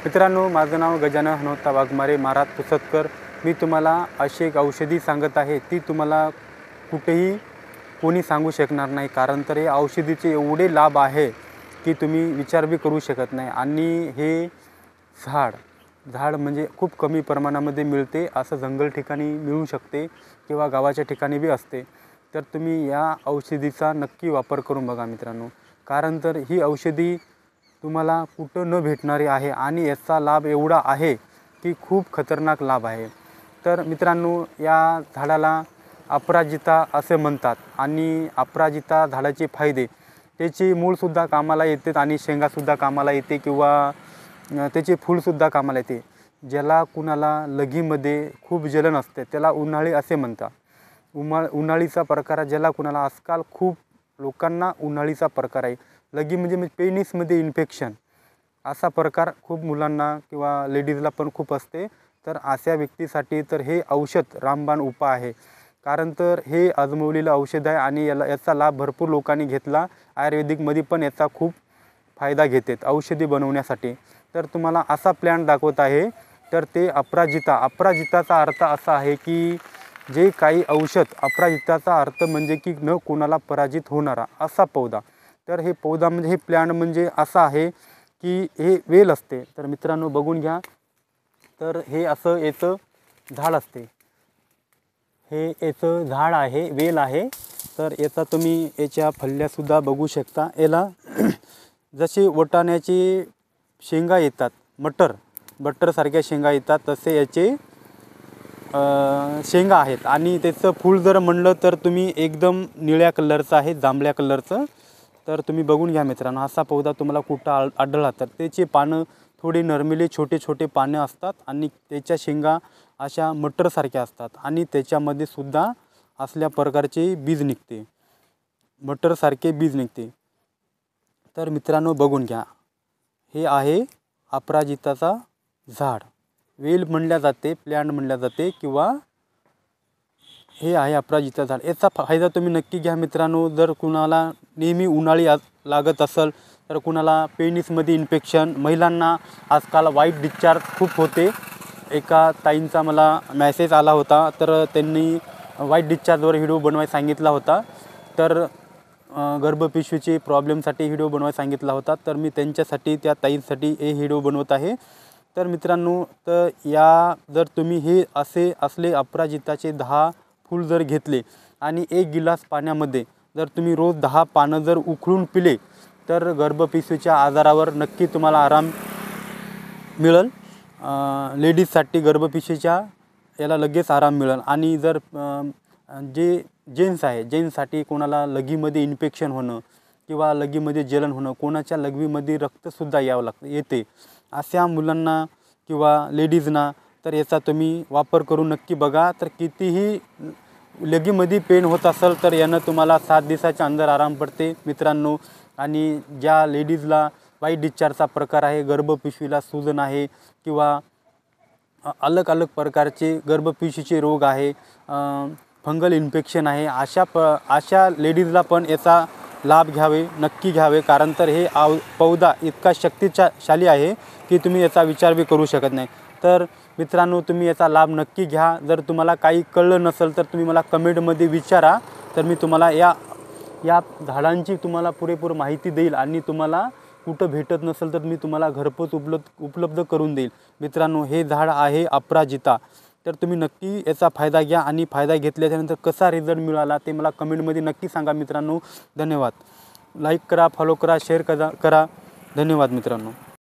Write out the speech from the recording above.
मित्रांनो, माझं नाव गजानन हनुमंत वाघमारे, महाराज पुसदकर। मी तुम्हाला अशी एक औषधी सांगत आहे, ती तुम्हाला कुठेही कोणी सांगू शकणार नाही। कारण तर हे औषधीचे एवढे लाभ आहे की तुम्ही विचार बी करू शकत नाही। आणि हे झाड म्हणजे खूप कमी प्रमाणामध्ये मिळते, असं जंगल ठिकाणी मिळू शकते किंवा गावाच्या ठिकाणी बी असते। तर तुम्ही या औषधीचा नक्की वापर करून बघा मित्रांनो। कारण तर ही औषधी तुम्हाला कुठं न भेटणारी आहे आणि याचा लाभ एवढा आहे की खूप खतरनाक लाभ आहे। तर मित्रांनो, या झाडाला अपराजिता असे म्हणतात। आणि अपराजिता झाडाचे फायदे, त्याची मूळसुद्धा कामाला येते आणि शेंगासुद्धा कामाला येते किंवा त्याचे फूलसुद्धा कामाला येते। ज्याला कुणाला लगीमध्ये खूप जलन असते त्याला उन्हाळी असे म्हणतात। उन्हाळीचा प्रकार ज्याला कुणाला आजकाल खूप लोकांना उन्हाळीचा प्रकार आहे, लगी म्हणजे पेनिसमध्ये इन्फेक्शन, असा प्रकार खूप मुलांना किंवा लेडीजला पण खूप असते। तर अशा व्यक्तीसाठी तर हे औषध रामबाण उपाय आहे। कारण तर हे आजमवलेलं औषध आहे आणि याचा लाभ भरपूर लोकांनी घेतला। आयुर्वेदिकमध्ये पण याचा खूप फायदा घेतात औषधी बनवण्यासाठी। तर तुम्हाला असा प्लॅन दाखवत आहे। तर ते अपराजिताचा अर्थ असा आहे की जे काही औषध, अपराजिताचा अर्थ म्हणजे की न कोणाला पराजित होणारा असा पौधा। तर हे पौधा म्हणजे हे प्लॅन म्हणजे असा आहे की हे वेल असते। तर मित्रांनो बघून घ्या, तर हे असं याचं झाड असते, हे याचं झाड आहे, वेल आहे। तर याचा तुम्ही याच्या फल्ल्यासुद्धा बघू शकता। याला जसे वाटाण्याची शेंगा येतात, बटरसारख्या शेंगा येतात, तसे याचे शेंगा आहेत। आणि त्याचं फूल जर म्हणलं तर तुम्ही एकदम निळ्या कलरचं आहे, जांभळ्या कलरचं। तर तुम्ही बघून घ्या मित्रांनो, असा पौधा तुम्हाला कुठं आढळला तर त्याचे पानं थोडी नरमिले छोटे छोटे पानं असतात आणि त्याच्या शेंगा अशा मटरसारख्या असतात आणि त्याच्यामध्ये सुद्धा असल्या प्रकारचे बीज निघते, मटरसारखे बीज निघते। तर मित्रांनो बघून घ्या, हे आहे अपराजिताचा झाड, वेल म्हणल्या जाते, प्लॅन्ट म्हणल्या जाते किंवा हे आहे अपराजिता झाड। याचा फायदा तुम्ही नक्की घ्या मित्रांनो। जर कुणाला नेहमी उन्हाळी लागत असेल, तर कुणाला पेनिसमध्ये इन्फेक्शन, महिलांना आजकाल वाईट डिस्चार्ज खूप होते। एका ताईंचा मला मेसेज आला होता, तर त्यांनी वाईट डिस्चार्जवर व्हिडिओ बनवायला सांगितला होता। तर गर्भपिशवीचे प्रॉब्लेमसाठी व्हिडिओ बनवायला सांगितला होता। तर मी त्यांच्यासाठी, त्या ताईंसाठी हे व्हिडिओ बनवत आहे। तर मित्रांनो, तर या जर तुम्ही हे असले अपराजिताचे 10 फूल जर घेतले आणि 1 गिलास पाण्यामध्ये जर तुम्ही रोज 10 पानं जर उकळून पिले, तर गर्भपिशवीच्या आजारावर नक्की तुम्हाला आराम मिळेल। लेडीजसाठी गर्भपिशवीच्या याला लगेच आराम मिळेल। आणि जर जे जेंट्ससाठी कोणाला लगीमध्ये इन्फेक्शन होणं किंवा लगीमध्ये जलन होणं, कोणाच्या लघवीमध्ये रक्तसुद्धा येते, अशा मुलांना किंवा लेडीजना तर याचा तुम्ही वापर करून नक्की बघा। तर कितीही लगीमध्ये पेन होत असेल तर यानं तुम्हाला 7 दिवसाच्या अंदर आराम पडते मित्रांनो। आणि ज्या लेडीजला वाईट डिस्चार्जचा प्रकार आहे, गर्भपिशवीला सूजन आहे किंवा अलग अलग प्रकारचे गर्भपिशवीचे रोग आहे, फंगल इन्फेक्शन आहे, अशा लेडीजला पण याचा लाभ नक्की घ्यावे। कारण तर हे पौधा इतका शक्तिशाली आहे की तुम्ही याचा विचार बी करू शकत नाही। तर मित्रांनो, तुम्ही याचा लाभ नक्की घ्या। जर तुम्हाला काही कळलं नसेल तर तुम्ही मला कमेंटमध्ये विचारा, तर मी तुम्हाला या झाडांची तुम्हाला पुरेपूर माहिती देईल। आणि तुम्हाला कुठं भेटत नसेल तर मी तुम्हाला घरपोच उपलब्ध करून देईल मित्रांनो। हे झाड आहे अपराजिता। तर तुम्ही नक्की याचा फायदा घ्या आणि फायदा घेतल्याच्यानंतर कसा रिझल्ट मिळाला ते मला कमेंटमध्ये नक्की सांगा मित्रांनो। धन्यवाद। लाईक करा, फॉलो करा, शेअर करा। धन्यवाद मित्रांनो।